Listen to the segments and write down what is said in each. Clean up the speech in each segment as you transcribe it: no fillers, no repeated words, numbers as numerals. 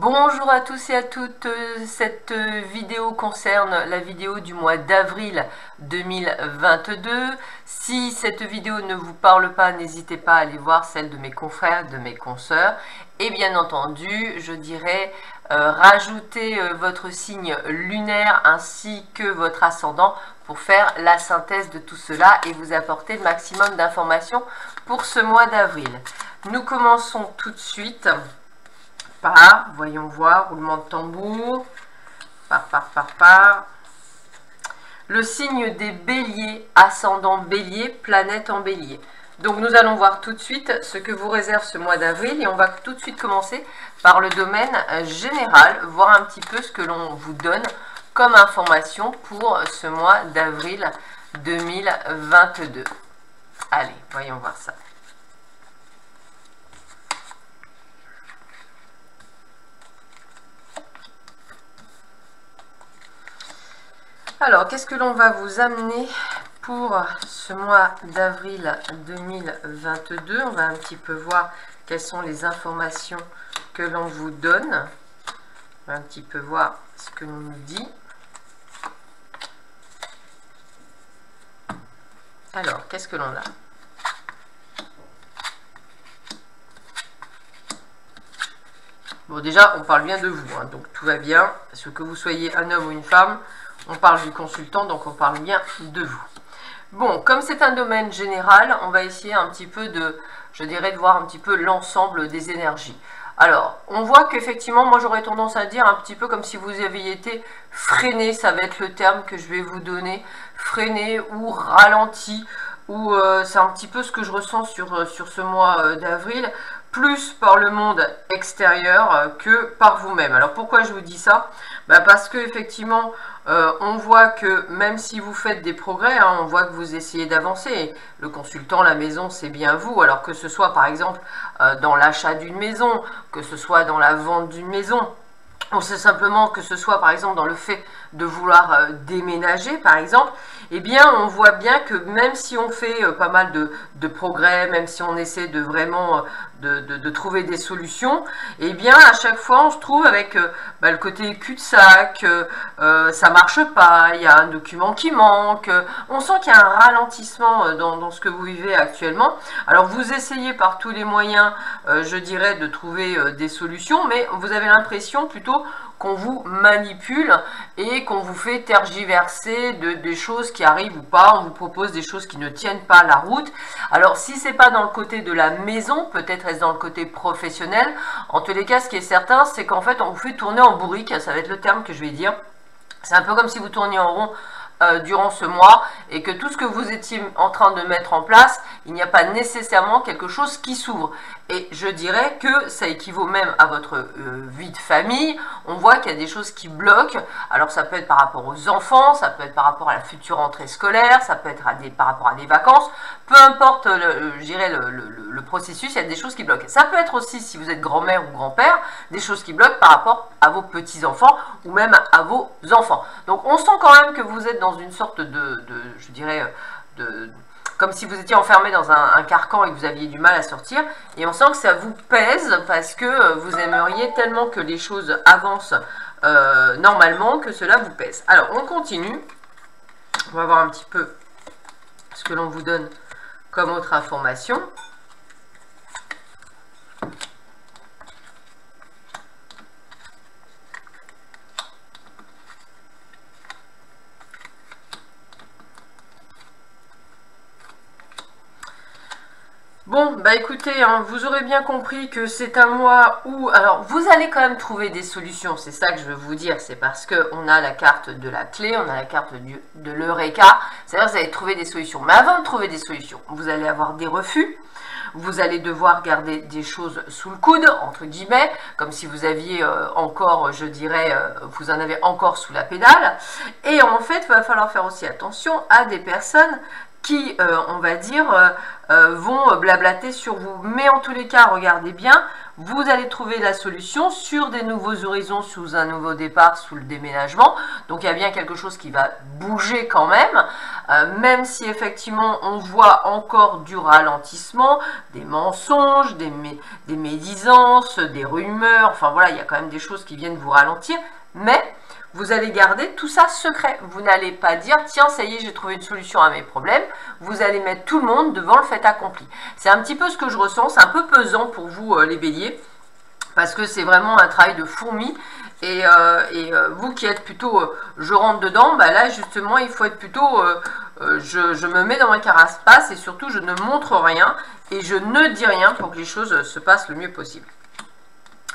Bonjour à tous et à toutes, cette vidéo concerne la vidéo du mois d'avril 2022. Si cette vidéo ne vous parle pas, n'hésitez pas à aller voir celle de mes confrères, de mes consoeurs. Et bien entendu, je dirais, rajoutez votre signe lunaire ainsi que votre ascendant pour faire la synthèse de tout cela et vous apporter le maximum d'informations pour ce mois d'avril. Nous commençons tout de suite par, voyons voir, roulement de tambour, le signe des béliers, ascendant bélier, planète en bélier. Donc nous allons voir tout de suite ce que vous réserve ce mois d'avril et on va tout de suite commencer par le domaine général, voir un petit peu ce que l'on vous donne comme information pour ce mois d'avril 2022. Allez, voyons voir ça. Alors, qu'est-ce que l'on va vous amener pour ce mois d'avril 2022? On va un petit peu voir quelles sont les informations que l'on vous donne. On va un petit peu voir ce que l'on nous dit. Alors, qu'est-ce que l'on a? Bon, déjà, on parle bien de vous, hein, donc tout va bien. Ce que vous soyez un homme ou une femme, on parle du consultant, donc on parle bien de vous. Bon, comme c'est un domaine général, on va essayer un petit peu de, je dirais, de voir un petit peu l'ensemble des énergies. Alors, on voit qu'effectivement, moi j'aurais tendance à dire un petit peu comme si vous aviez été freiné, ça va être le terme que je vais vous donner, freiné ou ralenti, ou c'est un petit peu ce que je ressens sur ce mois d'avril, plus par le monde extérieur que par vous-même. Alors pourquoi je vous dis ça? Parce que effectivement, on voit que même si vous faites des progrès, hein, on voit que vous essayez d'avancer. Le consultant, la maison, c'est bien vous. Alors que ce soit par exemple dans l'achat d'une maison, que ce soit dans la vente d'une maison, on sait simplement que ce soit par exemple dans le fait de vouloir déménager par exemple, eh bien on voit bien que même si on fait pas mal de progrès, même si on essaie de vraiment de trouver des solutions, eh bien à chaque fois on se trouve avec le côté cul-de-sac, ça marche pas, il y a un document qui manque, on sent qu'il y a un ralentissement dans ce que vous vivez actuellement. Alors vous essayez par tous les moyens, je dirais, de trouver des solutions, mais vous avez l'impression plutôt qu'on vous manipule et qu'on vous fait tergiverser des choses qui arrivent ou pas. On vous propose des choses qui ne tiennent pas la route. Alors si c'est pas dans le côté de la maison, peut-être est-ce dans le côté professionnel. En tous les cas, ce qui est certain, c'est qu'en fait on vous fait tourner en bourrique, ça va être le terme que je vais dire. C'est un peu comme si vous tourniez en rond durant ce mois et que tout ce que vous étiez en train de mettre en place, il n'y a pas nécessairement quelque chose qui s'ouvre. Et je dirais que ça équivaut même à votre vie de famille. On voit qu'il y a des choses qui bloquent. Alors ça peut être par rapport aux enfants, ça peut être par rapport à la future rentrée scolaire, ça peut être par rapport à des vacances. Peu importe, je dirais, le processus, il y a des choses qui bloquent. Ça peut être aussi, si vous êtes grand-mère ou grand-père, des choses qui bloquent par rapport à vos petits-enfants ou même à vos enfants. Donc on sent quand même que vous êtes dans une sorte je dirais, comme si vous étiez enfermé dans un carcan et que vous aviez du mal à sortir. Et on sent que ça vous pèse parce que vous aimeriez tellement que les choses avancent normalement que cela vous pèse. Alors, on continue. On va voir un petit peu ce que l'on vous donne comme autre information. Bon, écoutez, hein, vous aurez bien compris que c'est un mois où, alors vous allez quand même trouver des solutions, c'est ça que je veux vous dire, c'est parce qu'on a la carte de la clé, on a la carte de l'Eureka, c'est-à-dire que vous allez trouver des solutions. Mais avant de trouver des solutions, vous allez avoir des refus, vous allez devoir garder des choses sous le coude, entre guillemets, comme si vous aviez encore, je dirais, vous en avez encore sous la pédale. Et en fait, il va falloir faire aussi attention à des personnes qui, on va dire, vont blablater sur vous. Mais en tous les cas, regardez bien, vous allez trouver la solution sur des nouveaux horizons, sous un nouveau départ, sous le déménagement. Donc il y a bien quelque chose qui va bouger quand même si effectivement on voit encore du ralentissement, des mensonges, des médisances, des rumeurs, enfin voilà, il y a quand même des choses qui viennent vous ralentir, mais vous allez garder tout ça secret. Vous n'allez pas dire, tiens, ça y est, j'ai trouvé une solution à mes problèmes. Vous allez mettre tout le monde devant le fait accompli. C'est un petit peu ce que je ressens, c'est un peu pesant pour vous, les béliers, parce que c'est vraiment un travail de fourmi. Et vous qui êtes plutôt, je rentre dedans, bah là, justement, il faut être plutôt, je me mets dans ma carapace et surtout, je ne montre rien et je ne dis rien pour que les choses se passent le mieux possible.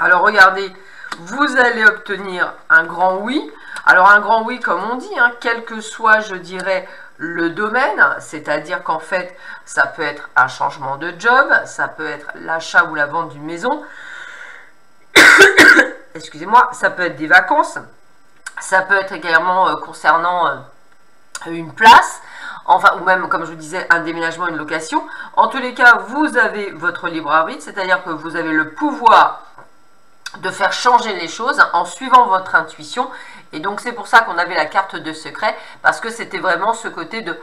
Alors, regardez, vous allez obtenir un grand oui. Alors un grand oui, comme on dit, hein, quel que soit, je dirais, le domaine, c'est-à-dire qu'en fait, ça peut être un changement de job, ça peut être l'achat ou la vente d'une maison, excusez-moi, ça peut être des vacances, ça peut être également concernant une place, enfin, ou même, comme je vous disais, un déménagement, une location. En tous les cas, vous avez votre libre arbitre, c'est-à-dire que vous avez le pouvoir de faire changer les choses en suivant votre intuition. Et donc c'est pour ça qu'on avait la carte de secret, parce que c'était vraiment ce côté de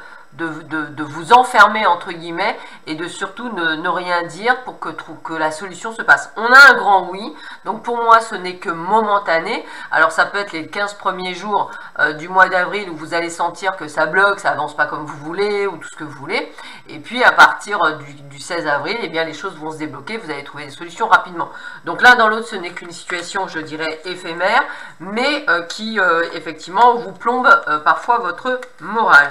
vous enfermer entre guillemets et de surtout ne rien dire pour que la solution se passe. On a un grand oui, donc pour moi ce n'est que momentané. Alors ça peut être les 15 premiers jours du mois d'avril où vous allez sentir que ça bloque, ça avance pas comme vous voulez ou tout ce que vous voulez, et puis à partir du 16 avril, eh bien les choses vont se débloquer, vous allez trouver des solutions rapidement. Donc l'un dans l'autre, ce n'est qu'une situation, je dirais, éphémère, mais qui effectivement vous plombe parfois votre morale.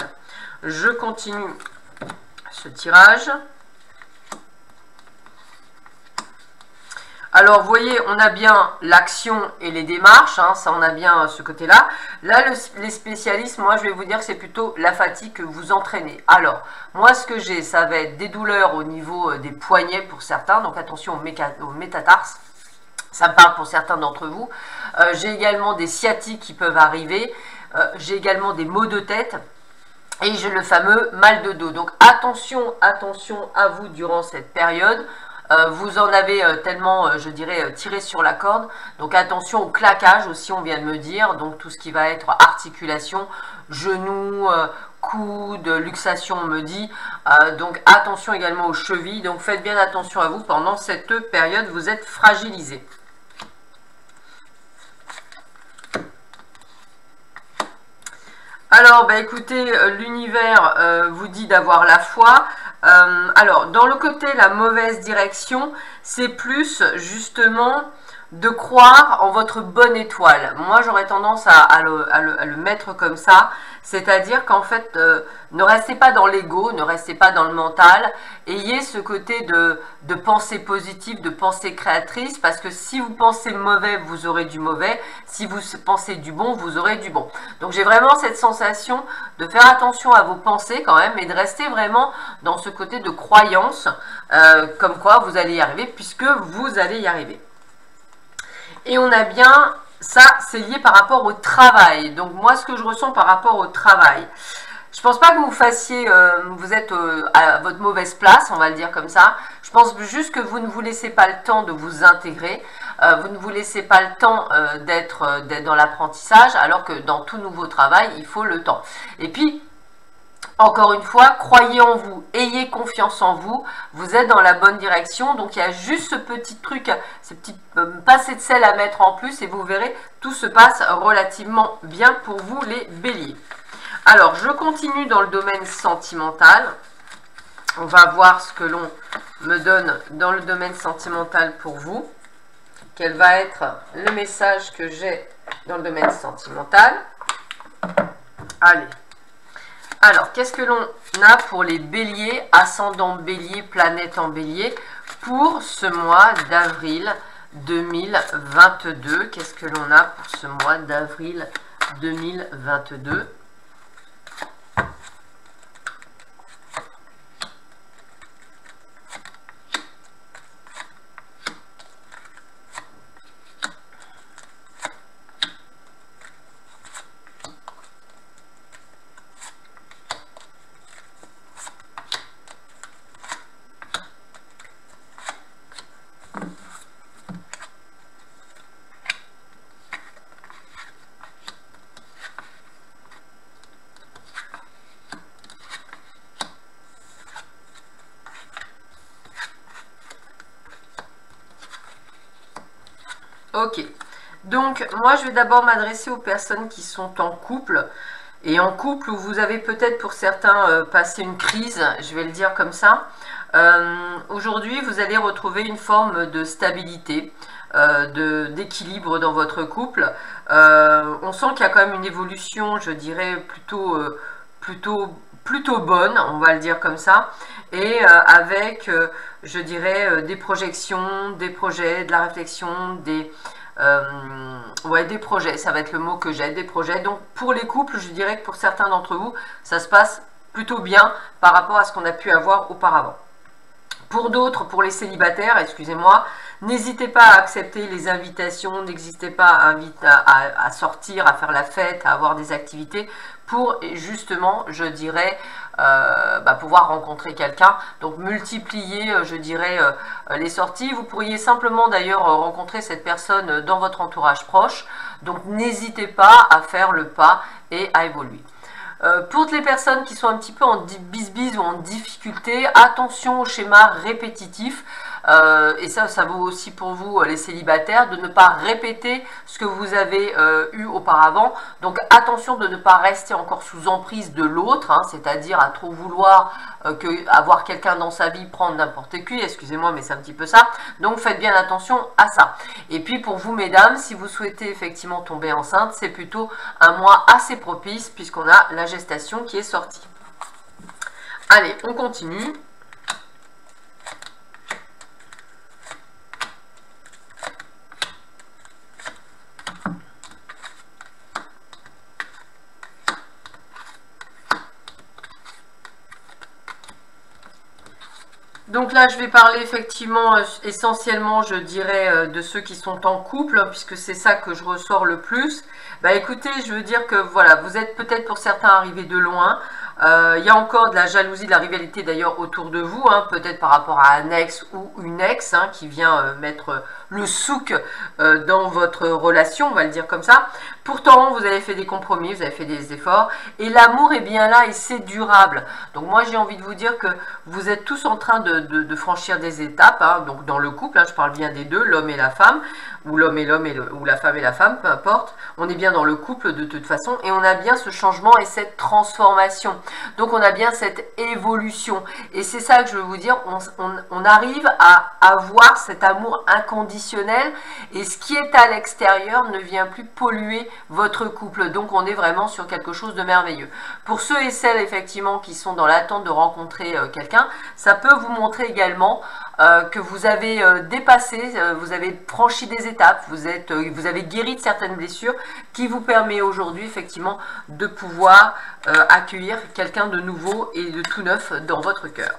Je continue ce tirage. Alors, vous voyez, on a bien l'action et les démarches, hein, ça on a bien ce côté-là. Là, les spécialistes, moi je vais vous dire que c'est plutôt la fatigue que vous entraînez. Alors, moi ce que j'ai, ça va être des douleurs au niveau des poignets pour certains, donc attention aux métatarses. Ça me parle pour certains d'entre vous. J'ai également des sciatiques qui peuvent arriver. J'ai également des maux de tête. Et j'ai le fameux mal de dos. Donc attention, attention à vous durant cette période. Vous en avez tellement, je dirais, tiré sur la corde. Donc attention au claquage aussi, on vient de me dire. Donc tout ce qui va être articulation, genoux, coudes, luxation, on me dit. Donc attention également aux chevilles. Donc faites bien attention à vous pendant cette période. Vous êtes fragilisé. Alors, bah écoutez, l'univers vous dit d'avoir la foi. Alors, dans le côté la mauvaise direction, c'est plus justement de croire en votre bonne étoile. Moi, j'aurais tendance à le mettre comme ça, c'est-à-dire qu'en fait, ne restez pas dans l'ego, ne restez pas dans le mental, ayez ce côté de pensée positive, de pensée créatrice, parce que si vous pensez mauvais, vous aurez du mauvais, si vous pensez du bon, vous aurez du bon. Donc j'ai vraiment cette sensation de faire attention à vos pensées quand même, et de rester vraiment dans ce côté de croyance, comme quoi vous allez y arriver, puisque vous allez y arriver. Et on a bien, ça c'est lié par rapport au travail. Donc moi ce que je ressens par rapport au travail, je pense pas que vous fassiez, vous êtes à votre mauvaise place, on va le dire comme ça. Je pense juste que vous ne vous laissez pas le temps de vous intégrer, vous ne vous laissez pas le temps d'être dans l'apprentissage, alors que dans tout nouveau travail, il faut le temps. Et puis, encore une fois, croyez en vous, ayez confiance en vous, vous êtes dans la bonne direction. Donc il y a juste ce petit truc, ce petit passé de sel à mettre en plus et vous verrez, tout se passe relativement bien pour vous les béliers. Alors je continue dans le domaine sentimental. On va voir ce que l'on me donne dans le domaine sentimental pour vous. Quel va être le message que j'ai dans le domaine sentimental? Allez. Alors, qu'est-ce que l'on a pour les béliers, ascendant bélier, planète en bélier, pour ce mois d'avril 2022? Qu'est-ce que l'on a pour ce mois d'avril 2022? Ok. Donc, moi, je vais d'abord m'adresser aux personnes qui sont en couple. Et en couple où vous avez peut-être pour certains passé une crise, je vais le dire comme ça. Aujourd'hui, vous allez retrouver une forme de stabilité, d'équilibre dans votre couple. On sent qu'il y a quand même une évolution, je dirais, plutôt bonne, on va le dire comme ça. Et avec, je dirais, des projections, des projets, de la réflexion, ouais, des projets, ça va être le mot que j'ai, des projets. Donc pour les couples, je dirais que pour certains d'entre vous, ça se passe plutôt bien par rapport à ce qu'on a pu avoir auparavant. Pour d'autres, pour les célibataires, excusez-moi, n'hésitez pas à accepter les invitations, n'hésitez pas à sortir, à faire la fête, à avoir des activités pour justement, je dirais, pouvoir rencontrer quelqu'un. Donc multiplier, je dirais, les sorties. Vous pourriez simplement d'ailleurs rencontrer cette personne dans votre entourage proche. Donc n'hésitez pas à faire le pas et à évoluer. Pour les personnes qui sont un petit peu en bisbise ou en difficulté, attention au schéma répétitif. Et ça vaut aussi pour vous les célibataires, de ne pas répéter ce que vous avez eu auparavant. Donc attention de ne pas rester encore sous emprise de l'autre, hein, c'est-à-dire à trop vouloir avoir quelqu'un dans sa vie, prendre n'importe qui, excusez-moi mais c'est un petit peu ça. Donc faites bien attention à ça. Et puis pour vous mesdames, si vous souhaitez effectivement tomber enceinte, c'est plutôt un mois assez propice puisqu'on a la gestation qui est sortie. Allez, on continue. Donc là, je vais parler effectivement, essentiellement, je dirais, de ceux qui sont en couple, puisque c'est ça que je ressors le plus. Bah écoutez, je veux dire que voilà, vous êtes peut-être pour certains arrivés de loin. Il y a encore de la jalousie, de la rivalité d'ailleurs autour de vous, hein, peut-être par rapport à un ex ou une ex hein, qui vient mettre le souk dans votre relation, on va le dire comme ça. Pourtant, vous avez fait des compromis, vous avez fait des efforts, et l'amour est bien là et c'est durable. Donc moi, j'ai envie de vous dire que vous êtes tous en train de franchir des étapes, hein, donc dans le couple, hein, je parle bien des deux, l'homme et la femme, ou l'homme et l'homme, ou la femme et la femme, peu importe. On est bien dans le couple de toute façon, et on a bien ce changement et cette transformation. Donc on a bien cette évolution. Et c'est ça que je veux vous dire, on arrive à avoir cet amour inconditionnel, et ce qui est à l'extérieur ne vient plus polluer votre couple. Donc on est vraiment sur quelque chose de merveilleux. Pour ceux et celles effectivement qui sont dans l'attente de rencontrer quelqu'un, ça peut vous montrer également que vous avez dépassé, vous avez franchi des étapes, vous avez guéri de certaines blessures qui vous permet aujourd'hui effectivement de pouvoir accueillir quelqu'un de nouveau et de tout neuf dans votre cœur.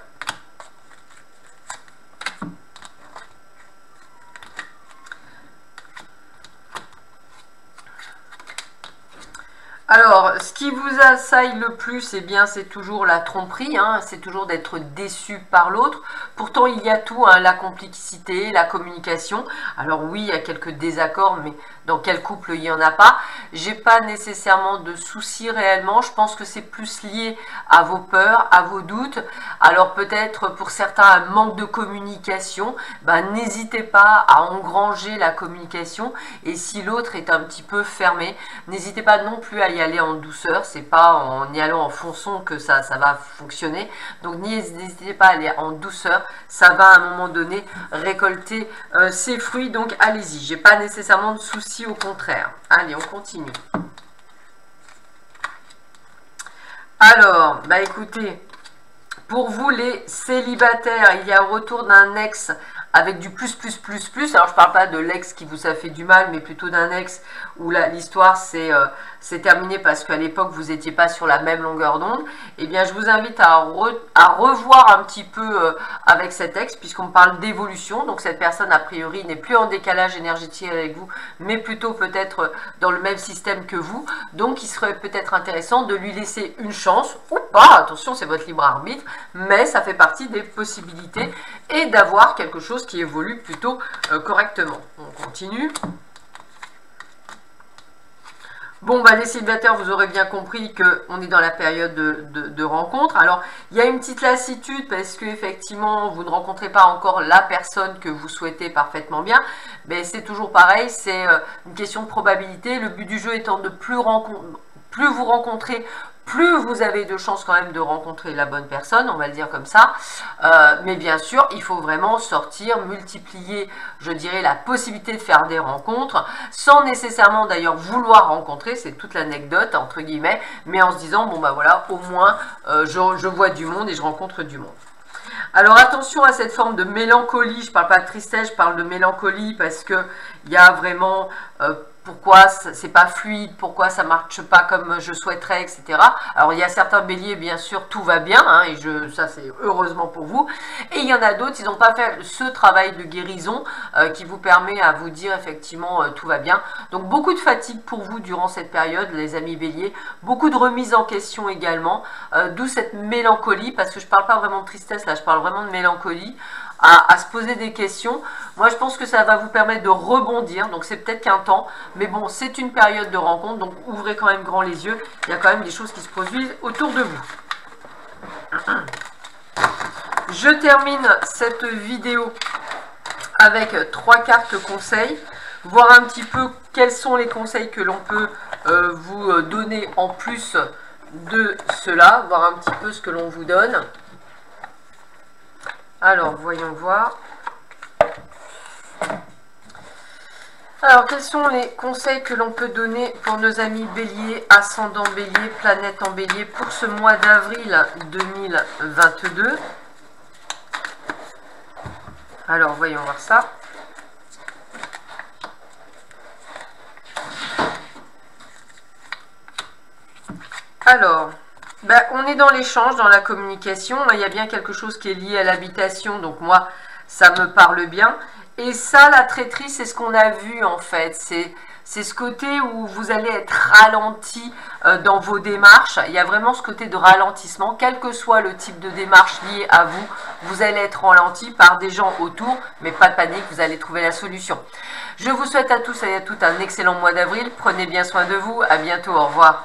Alors, ce qui vous assaille le plus, eh bien, c'est toujours la tromperie, hein, c'est toujours d'être déçu par l'autre. Pourtant, il y a tout, hein, la complicité, la communication. Alors oui, il y a quelques désaccords, mais dans quel couple il n'y en a pas? J'ai pas nécessairement de soucis réellement. Je pense que c'est plus lié à vos peurs, à vos doutes. Alors peut-être pour certains un manque de communication. Ben, n'hésitez pas à engranger la communication. Et si l'autre est un petit peu fermé, n'hésitez pas non plus à y aller en douceur. C'est pas en y allant en fonçon que ça va fonctionner. Donc n'hésitez pas à aller en douceur. Ça va à un moment donné récolter ses fruits. Donc allez-y. J'ai pas nécessairement de soucis, au contraire. Allez, on continue. Alors, bah écoutez, pour vous les célibataires, il y a un retour d'un ex avec du plus. Alors je parle pas de l'ex qui vous a fait du mal, mais plutôt d'un ex où l'histoire c'est terminé parce qu'à l'époque vous n'étiez pas sur la même longueur d'onde. Eh bien je vous invite à revoir un petit peu avec cet ex, puisqu'on parle d'évolution. Donc cette personne a priori n'est plus en décalage énergétique avec vous, mais plutôt peut-être dans le même système que vous. Donc il serait peut-être intéressant de lui laisser une chance, ou pas, attention c'est votre libre arbitre, mais ça fait partie des possibilités, et d'avoir quelque chose qui évolue plutôt correctement. On continue. Bon, bah, les célibataires, vous aurez bien compris qu'on est dans la période de rencontre. Alors, il y a une petite lassitude parce que effectivement, vous ne rencontrez pas encore la personne que vous souhaitez parfaitement bien. Mais c'est toujours pareil, c'est une question de probabilité. Le but du jeu étant de plus vous rencontrez, plus vous avez de chances quand même de rencontrer la bonne personne, on va le dire comme ça. Mais bien sûr, il faut vraiment sortir, multiplier, je dirais, la possibilité de faire des rencontres, sans nécessairement d'ailleurs vouloir rencontrer, c'est toute l'anecdote, entre guillemets, mais en se disant, bon bah voilà, au moins, je vois du monde et je rencontre du monde. Alors attention à cette forme de mélancolie, je ne parle pas de tristesse, je parle de mélancolie parce que il y a vraiment pourquoi c'est pas fluide, pourquoi ça marche pas comme je souhaiterais, etc. Alors il y a certains béliers, bien sûr, tout va bien, hein, et ça c'est heureusement pour vous. Et il y en a d'autres, ils n'ont pas fait ce travail de guérison qui vous permet à vous dire effectivement tout va bien. Donc beaucoup de fatigue pour vous durant cette période, les amis béliers, beaucoup de remise en question également, d'où cette mélancolie, parce que je parle pas vraiment de tristesse là, je parle vraiment de mélancolie. À se poser des questions. Moi, je pense que ça va vous permettre de rebondir, donc c'est peut-être qu'un temps, mais bon, c'est une période de rencontre, donc ouvrez quand même grand les yeux, il y a quand même des choses qui se produisent autour de vous. Je termine cette vidéo avec 3 cartes conseils, voir un petit peu quels sont les conseils que l'on peut vous donner en plus de cela, voir un petit peu ce que l'on vous donne. Alors, voyons voir. Alors, quels sont les conseils que l'on peut donner pour nos amis béliers, ascendant bélier, planète en bélier pour ce mois d'avril 2022? Alors, voyons voir ça. Alors... ben, on est dans l'échange, dans la communication. Il y a bien quelque chose qui est lié à l'habitation. Donc moi, ça me parle bien. Et ça, la traîtrise, c'est ce qu'on a vu en fait. C'est ce côté où vous allez être ralenti dans vos démarches. Il y a vraiment ce côté de ralentissement. Quel que soit le type de démarche lié à vous, vous allez être ralenti par des gens autour. Mais pas de panique, vous allez trouver la solution. Je vous souhaite à tous et à toutes un excellent mois d'avril. Prenez bien soin de vous. À bientôt. Au revoir.